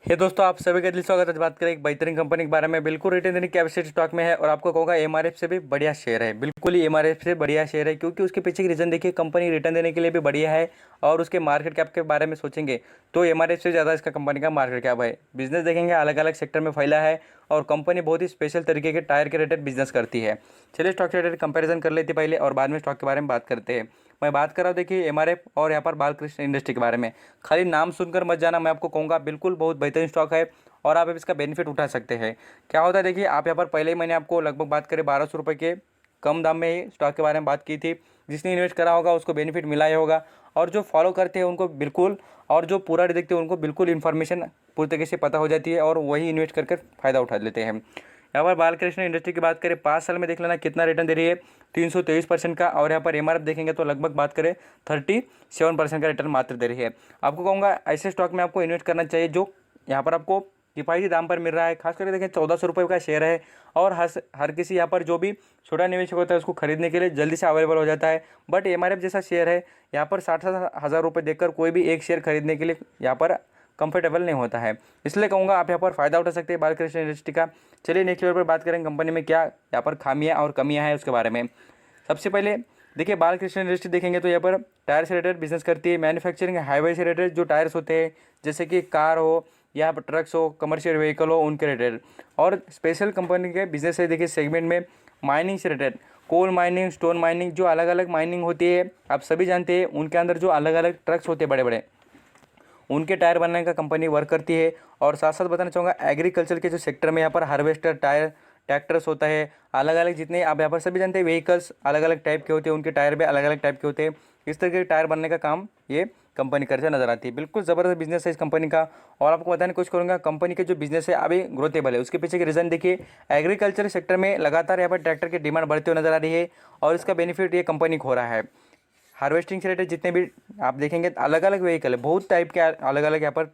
हे दोस्तों, आप सभी का दिल स्वागत है। आज बात करें एक बेहतरीन कंपनी के बारे में। बिल्कुल रिटर्न देने की कैपेसिटी स्टॉक में है और आपको कहूँगा एमआरएफ से भी बढ़िया शेयर है। बिल्कुल ही एमआरएफ से बढ़िया शेयर है, क्योंकि उसके पीछे की रीज़न देखिए, कंपनी रिटर्न देने के लिए भी बढ़िया है। और उसके मार्केट कैप के बारे में सोचेंगे तो एमआरएफ से ज़्यादा इसका कंपनी का मार्केट कैप है। बिजनेस देखेंगे अलग अलग सेक्टर में फैला है और कंपनी बहुत ही स्पेशल तरीके के टायर के रिलेटेड बिजनेस करती है। चलिए स्टॉक के रिलेटेड कंपैरिजन कर लेते पहले और बाद में स्टॉक के बारे में बात करते हैं। मैं बात कर रहा हूँ देखिए एमआरएफ और यहाँ पर बालकृष्ण इंडस्ट्री के बारे में। खाली नाम सुनकर मत जाना, मैं आपको कहूँगा बिल्कुल बहुत बेहतरीन स्टॉक है और आप इसका बेनिफिट उठा सकते हैं। क्या होता है देखिए, आप यहाँ पर पहले ही मैंने आपको लगभग बात करें 1200 रुपये के कम दाम में ही स्टॉक के बारे में बात की थी। जिसने इन्वेस्ट करा होगा उसको बेनिफिट मिला ही होगा, और जो फॉलो करते हैं उनको बिल्कुल, और जो पूरा देखते हैं उनको बिल्कुल इन्फॉर्मेशन पूरी तरीके से पता हो जाती है और वही इन्वेस्ट करके फ़ायदा उठा लेते हैं। यहाँ पर बालकृष्ण इंडस्ट्री की बात करें, 5 साल में देख लेना कितना रिटर्न दे रही है, 323% का। और यहाँ पर एमआरएफ देखेंगे तो लगभग बात करें 37% का रिटर्न मात्र दे रही है। आपको कहूँगा ऐसे स्टॉक में आपको इन्वेस्ट करना चाहिए जो यहाँ पर आपको किफ़ायती दाम पर मिल रहा है। खास करके देखें 1400 रुपये का शेयर है और हर किसी यहाँ पर जो भी छोटा निवेशक होता है उसको खरीदने के लिए जल्दी से अवेलेबल हो जाता है। बट एमआरएफ जैसा शेयर है, यहाँ पर 60,000 रुपये देकर कोई भी एक शेयर खरीदने के लिए यहाँ पर कंफर्टेबल नहीं होता है। इसलिए कहूँगा आप यहाँ पर फ़ायदा उठा सकते हैं बालकृष्ण इंडस्ट्री का। चलिए नेक्स्ट लेवल पर बात करेंगे कंपनी में क्या यहाँ पर खामियाँ और कमियाँ हैं उसके बारे में। सबसे पहले देखिए, बालकृष्ण इंडस्ट्री देखेंगे तो यहाँ पर टायर से रिलेटेड बिजनेस करती है। मैन्युफैक्चरिंग हाईवे से रिलेटेड जो टायर्स होते हैं, जैसे कि कार हो, यहाँ पर ट्रक्स हो, कमर्शियल व्हीकल हो, उनके रिलेटेड। और स्पेशल कंपनी के बिजनेस है देखिए सेगमेंट में माइनिंग से related, coal mining, stone mining, जो अलग अलग माइनिंग होती है आप सभी जानते हैं। उनके अंदर जो अलग अलग ट्रक्स होते हैं बड़े बड़े, उनके टायर बनाने का कंपनी वर्क करती है। और साथ साथ बताना चाहूँगा एग्रीकल्चर के जो सेक्टर में यहाँ पर हार्वेस्टर, टायर, ट्रैक्टर्स होता है, अलग अलग जितने आप यहाँ पर सभी जानते हैं व्हीकल्स अलग अलग टाइप के होते हैं, उनके टायर भी अलग अलग टाइप के होते हैं। इस तरह के टायर बनने का काम ये कंपनी करते नजर आती है। बिल्कुल ज़बरदस्त बिजनेस है इस कंपनी का। और आपको बताने की कोशिश करूँगा कंपनी के जो बिजनेस है अभी ग्रोथेबल है। उसके पीछे के रीज़न देखिए, एग्रीकल्चर सेक्टर में लगातार यहाँ पर ट्रैक्टर की डिमांड बढ़ती हुई नजर आ रही है और इसका बेनिफिट ये कंपनी को हो रहा है। हार्वेस्टिंग से रिलेटेड जितने भी आप देखेंगे अलग अलग व्हीकल है, बहुत टाइप के अलग अलग यहाँ पर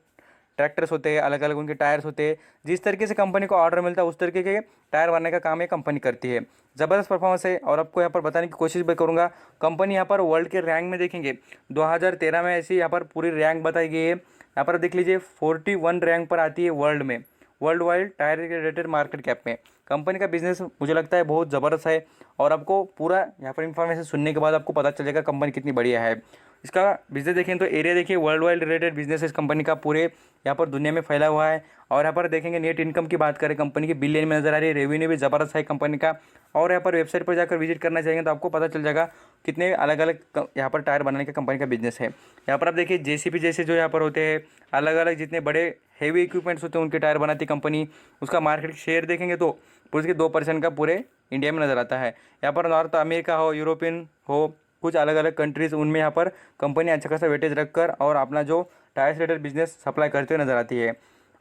ट्रैक्टर्स होते हैं, अलग अलग उनके टायर्स होते हैं। जिस तरीके से कंपनी को ऑर्डर मिलता है उस तरीके के टायर बनने का काम ये कंपनी करती है। ज़बरदस्त परफॉर्मेंस है और आपको यहाँ पर बताने की कोशिश भी करूँगा। कंपनी यहाँ पर वर्ल्ड के रैंक में देखेंगे 2013 में ऐसी यहाँ पर पूरी रैंक बताई गई है। यहाँ पर देख लीजिए 41 रैंक पर आती है वर्ल्ड में, वर्ल्ड वाइड टायर के रिलेटेड मार्केट कैप में। कंपनी का बिजनेस मुझे लगता है बहुत ज़बरदस्त है और आपको पूरा यहाँ पर इन्फॉर्मेशन सुनने के बाद आपको पता चलेगा कंपनी कितनी बढ़िया है। इसका बिजनेस देखें तो एरिया देखिए, वर्ल्ड वाइड रिलेटेड बिजनेस इस कंपनी का पूरे यहाँ पर दुनिया में फैला हुआ है। और यहाँ पर देखेंगे नेट इनकम की बात करें, कंपनी की बिलियन में नजर आ रही है, रेवेन्यू भी ज़बरदस्त है कंपनी का। और यहाँ पर वेबसाइट पर जाकर विजिट करना चाहिए तो आपको पता चल जाएगा कितने अलग अलग यहाँ पर टायर बनाने का कंपनी का बिजनेस है। यहाँ पर आप देखिए जेसीबी जैसे जो यहाँ पर होते हैं, अलग अलग जितने बड़े हेवी इक्विपमेंट्स होते हैं उनके टायर बनाती कंपनी। उसका मार्केट शेयर देखेंगे तो उसके 2% का पूरे इंडिया में नज़र आता है। यहाँ पर नॉर्थ अमेरिका हो, यूरोपियन हो, कुछ अलग अलग कंट्रीज़, उनमें यहाँ पर कंपनी अच्छा खासा वेटेज रखकर और अपना जो टायर से रिलेटेड बिजनेस सप्लाई करते हुए नजर आती है।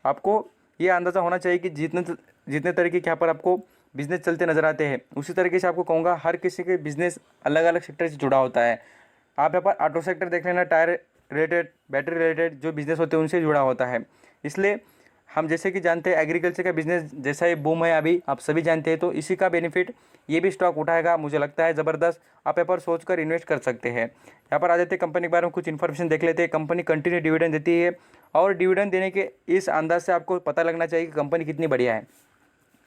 आपको ये अंदाज़ा होना चाहिए कि जितने जितने तरीके के यहाँ पर आपको बिजनेस चलते नजर आते हैं, उसी तरीके से आपको कहूँगा हर किसी के बिजनेस अलग अलग सेक्टर से जुड़ा होता है। आप यहाँ पर ऑटो सेक्टर देख लेना, टायर रिलेटेड, बैटरी रिलेटेड जो बिजनेस होते हैं उनसे जुड़ा होता है। इसलिए हम जैसे कि जानते हैं एग्रीकल्चर का बिजनेस जैसा ये बूम है अभी आप सभी जानते हैं, तो इसी का बेनिफिट ये भी स्टॉक उठाएगा, मुझे लगता है ज़बरदस्त। आप यहाँ पर सोचकर इन्वेस्ट कर सकते हैं। यहाँ पर आ जाते हैं कंपनी के बारे में कुछ इन्फॉर्मेशन देख लेते हैं। कंपनी कंटिन्यू डिविडेंड देती है और डिविडेंड देने के इस अंदाज से आपको पता लगना चाहिए कि कंपनी कितनी बढ़िया है।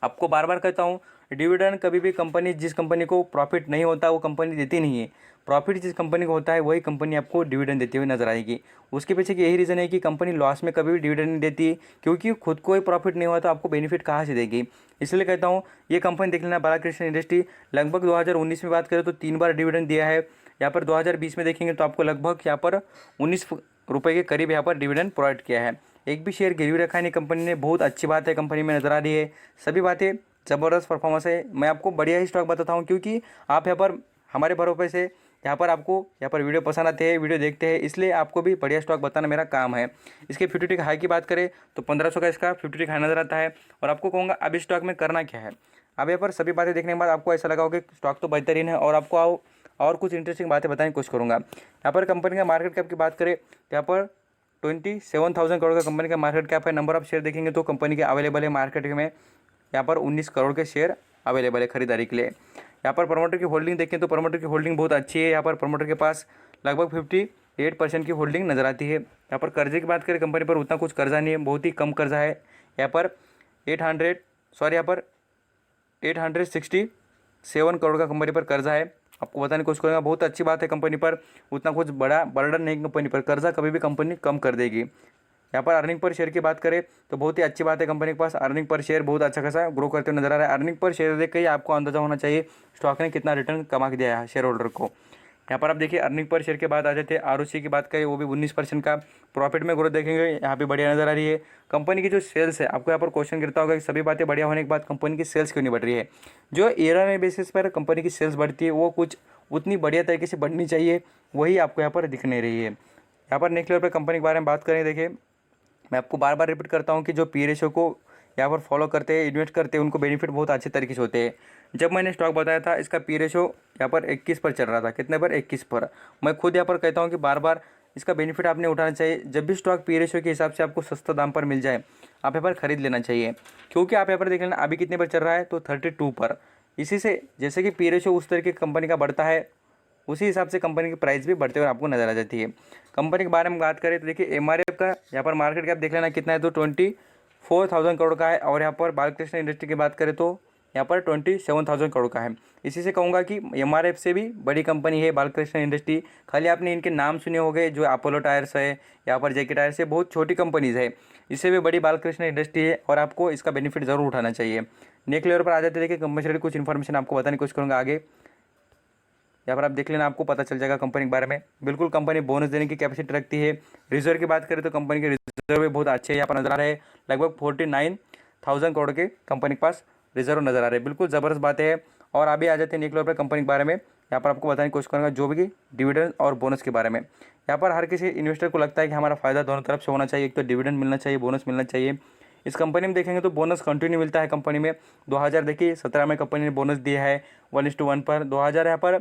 आपको बार बार कहता हूँ, डिविडेंड कभी भी कंपनी, जिस कंपनी को प्रॉफिट नहीं होता वो कंपनी देती नहीं है। प्रॉफिट जिस कंपनी को होता है वही कंपनी आपको डिविडेंड देती हुई नजर आएगी। उसके पीछे की यही रीज़न है कि कंपनी लॉस में कभी भी डिविडेंड नहीं देती, क्योंकि खुद को ही प्रॉफिट नहीं हुआ तो आपको बेनिफिट कहाँ से देगी। इसलिए कहता हूँ ये कंपनी देख लेना, बालकृष्ण इंडस्ट्री लगभग 2019 में बात करें तो 3 बार डिविडेंड दिया है। यहाँ पर 2020 में देखेंगे तो आपको लगभग यहाँ पर 19 रुपये के करीब यहाँ पर डिविडेंड प्रोवाइड किया है। एक भी शेयर गिरवी रखा नहीं कंपनी ने, बहुत अच्छी बात है कंपनी में नजर आ रही है। सभी बातें ज़बरदस्त परफॉर्मेंस है। मैं आपको बढ़िया ही स्टॉक बताता हूँ क्योंकि आप यहाँ पर हमारे भरोसे से यहाँ पर आपको यहाँ पर वीडियो पसंद आते हैं, वीडियो देखते हैं, इसलिए आपको भी बढ़िया स्टॉक बताना मेरा काम है। इसके 50 हाई की बात करें तो 1500 का इसका 50 हाई नजर आता है। और आपको कहूँगा अब इस स्टॉक में करना क्या है। अब यहाँ पर सभी बातें देखने के बाद आपको ऐसा लगा होगा कि स्टॉक तो बेहतरीन है और आपको और कुछ इंटरेस्टिंग बातें बताने की कोशिश करूँगा। यहाँ पर कंपनी का मार्केट कैप की बात करें तो यहाँ पर 27,000 करोड़ का कंपनी का मार्केट कैप है। नंबर ऑफ शेयर देखेंगे तो कंपनी के अवेलेबल है मार्केट में, यहाँ पर 19 करोड़ के शेयर अवेलेबल है खरीदारी के लिए। यहाँ पर प्रमोटर की होल्डिंग देखें तो प्रमोटर की होल्डिंग बहुत अच्छी है। यहाँ पर प्रमोटर के पास लगभग 8% की होल्डिंग नज़र आती है। यहाँ पर कर्जे की बात करें कंपनी पर उतना कुछ कर्जा नहीं है, बहुत ही कम कर्जा है। यहाँ पर 867 करोड़ का कंपनी पर कर्जा है। आपको बताने की कोशिश करूँगा, बहुत अच्छी बात है कंपनी पर, उतना कुछ बड़ा बर्डन नहीं कंपनी पर, कर्जा कभी भी कंपनी कम कर देगी। यहाँ पर अर्निंग पर शेयर की बात करें तो बहुत ही अच्छी बात है, कंपनी के पास अर्निंग पर शेयर बहुत अच्छा खासा ग्रो करते हुए नजर आ रहा है। अर्निंग पर शेयर देख के ही आपको अंदाजा होना चाहिए स्टॉक ने कितना रिटर्न कमा के दिया है शेयर होल्डर को। यहाँ पर आप देखिए अर्निंग पर शेयर के बाद आ जाते हैं आरओसी की बात करें, वो भी 19% का प्रॉफिट में ग्रोथ देखेंगे, यहाँ पे बढ़िया नजर आ रही है। कंपनी की जो सेल्स है, आपको यहाँ पर क्वेश्चन गिरता होगा कि सभी बातें बढ़िया होने के बाद कंपनी की सेल्स क्यों नहीं बढ़ रही है। जो ईयर बेसिस पर कंपनी की सेल्स बढ़ती है वो कुछ उतनी बढ़िया तरीके से बढ़नी चाहिए, वही आपको यहाँ पर दिख नहीं रही है। यहाँ पर नेक्स्ट लेवल पर कंपनी के बारे में बात करें, देखिए मैं आपको बार बार रिपीट करता हूँ कि जो पी रेशो को यहाँ पर फॉलो करते हैं, इन्वेस्ट करते हैं, उनको बेनिफिट बहुत अच्छे तरीके से होते हैं। जब मैंने स्टॉक बताया था इसका पी रेशो यहाँ पर 21 पर चल रहा था, कितने पर 21 पर। मैं खुद यहाँ पर कहता हूँ कि बार बार इसका बेनिफिट आपने उठाना चाहिए। जब भी स्टॉक पी रेशो के हिसाब से आपको सस्ता दाम पर मिल जाए, आप यहाँ पर खरीद लेना चाहिए, क्योंकि आप यहाँ पर देख लेना अभी कितने पर चल रहा है, तो 32 पर। इसी से जैसे कि पी रेशो उस तरीके कंपनी का बढ़ता है, उसी हिसाब से कंपनी की प्राइस भी बढ़ते हुए आपको नजर आ जाती है। कंपनी के बारे में बात करें तो देखिए एमआरएफ का यहाँ पर मार्केट कैप देख लेना कितना है, तो 24,000 करोड़ का है। और यहाँ पर बालकृष्ण इंडस्ट्री की बात करें तो यहाँ पर 27,000 करोड़ का है। इसी से कहूँगा कि एमआरएफ से भी बड़ी कंपनी है बालकृष्ण इंडस्ट्री। खाली आपने इनके नाम सुने होंगे, जो अपोलो टायर्स है, यहाँ पर जेके टायर्स है, बहुत छोटी कंपनीज है, इससे भी बड़ी बालकृष्ण इंडस्ट्री है और आपको इसका बेनिफिट जरूर उठाना चाहिए। नेक्स्ट लेवल पर आ जाते देखिए कंपनी से related कुछ इन्फॉर्मेशन आपको बताने की कोशिश करूँगा आगे। यहाँ पर आप देख लेना, आपको पता चल जाएगा कंपनी के बारे में। बिल्कुल कंपनी बोनस देने की कैपेसिटी रखती है। रिजर्व की बात करें तो कंपनी के रिजर्व भी बहुत अच्छे यहाँ पर नजर आ रहे हैं, लगभग 49,000 करोड़ के कंपनी के पास रिजर्व नजर आ रहे हैं। बिल्कुल ज़बरदस्त बातें हैं। और अभी आ जाते हैं नेक्स्ट लेवल पर कंपनी के बारे में। यहाँ पर आपको बताने की कोशिश करूँगा जो भी डिविडेंड और बोनस के बारे में। यहाँ पर हर किसी इन्वेस्टर को लगता है कि हमारा फायदा दोनों तरफ से होना चाहिए, एक तो डिविडेंड मिलना चाहिए, बोनस मिलना चाहिए। इस कंपनी में देखेंगे तो बोनस कंटिन्यू मिलता है कंपनी में। 2000 देखिए 17 में कंपनी ने बोनस दिया है 1:1 पर। 2000 यहाँ पर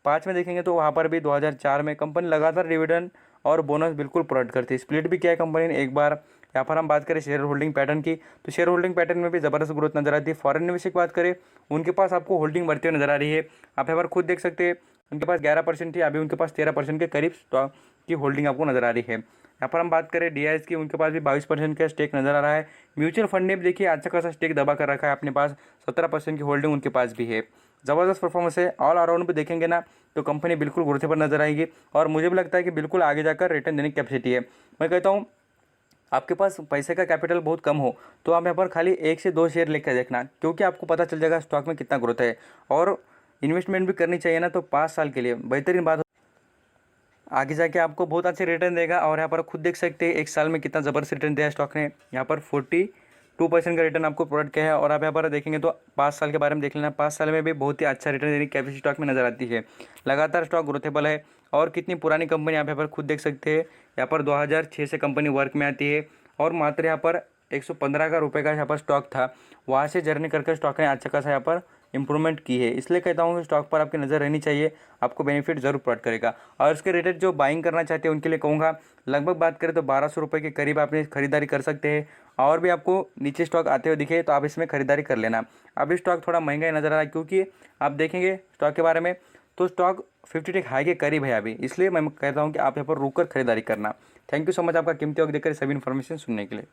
5 में देखेंगे तो वहाँ पर भी 2004 में कंपनी लगातार डिविडेंड और बोनस बिल्कुल प्रोवाइड करती है। स्प्लिट भी किया है कंपनी ने एक बार। यहाँ पर हम बात करें शेयर होल्डिंग पैटर्न की, तो शेयर होल्डिंग पैटर्न में भी ज़बरदस्त ग्रोथ नजर आती है। फॉरेन निवेशक की बात करें, उनके पास आपको होल्डिंग बढ़ती हुई नजर आ रही है। आप यहाँ पर खुद देख सकते हैं, उनके पास 11% थी, अभी उनके पास 13% के करीब स्टॉक की होल्डिंग आपको नजर आ रही है। यहाँ पर हम बात करें डीआईएस की, उनके पास भी 22% का स्टेक नजर आ रहा है। म्यूचुअल फंड ने भी देखिए अच्छा खासा स्टेक दबा कर रखा है अपने पास, 17% की होल्डिंग उनके पास भी है। ज़बरदस्त परफॉर्मेंस है। ऑल अराउंड पे देखेंगे ना तो कंपनी बिल्कुल ग्रोथ पर नजर आएगी और मुझे भी लगता है कि बिल्कुल आगे जाकर रिटर्न देने की कैपेसिटी है। मैं कहता हूँ आपके पास पैसे का कैपिटल बहुत कम हो तो आप यहाँ पर खाली 1 से 2 शेयर लेकर देखना, क्योंकि आपको पता चल जाएगा स्टॉक में कितना ग्रोथ है। और इन्वेस्टमेंट भी करनी चाहिए ना, तो 5 साल के लिए बेहतरीन बात, आगे जाके आपको बहुत अच्छे रिटर्न देगा। और यहाँ पर खुद देख सकते हैं 1 साल में कितना ज़बरदस्त रिटर्न दिया है स्टॉक ने। यहाँ पर 42% का रिटर्न आपको प्रोवाइड किया है। और आप यहाँ पर देखेंगे तो 5 साल के बारे में देख लेना, 5 साल में भी बहुत ही अच्छा रिटर्न देने की कैपेसिटी स्टॉक में नजर आती है। लगातार स्टॉक ग्रोथेबल है। और कितनी पुरानी कंपनी आप यहाँ पर खुद देख सकते हैं। यहाँ पर 2006 से कंपनी वर्क में आती है और मात्र यहाँ पर 115 का रुपये का यहाँ पर स्टॉक था, वहाँ से जर्नी करके स्टॉक ने अच्छा खासा यहाँ पर इंप्रूवमेंट की है। इसलिए कहता हूँ कि स्टॉक पर आपकी नज़र रहनी चाहिए, आपको बेनिफिट जरूर प्रोवाइड करेगा। और इसके रिलेटेड जो बाइंग करना चाहते हैं उनके लिए कहूँगा, लगभग बात करें तो 1200 रुपये के करीब आपने खरीदारी कर सकते हैं। और भी आपको नीचे स्टॉक आते हुए दिखे तो आप इसमें खरीदारी कर लेना। अभी स्टॉक थोड़ा महंगा ही नजर आ रहा है, क्योंकि आप देखेंगे स्टॉक के बारे में तो स्टॉक 50 टेक हाई के करीब है अभी, इसलिए मैं कहता हूँ कि आप यहाँ पर रुक कर खरीदारी करना। थैंक यू सो मच आपका कीमती वक्त देकर सभी इन्फॉर्मेशन सुनने के लिए।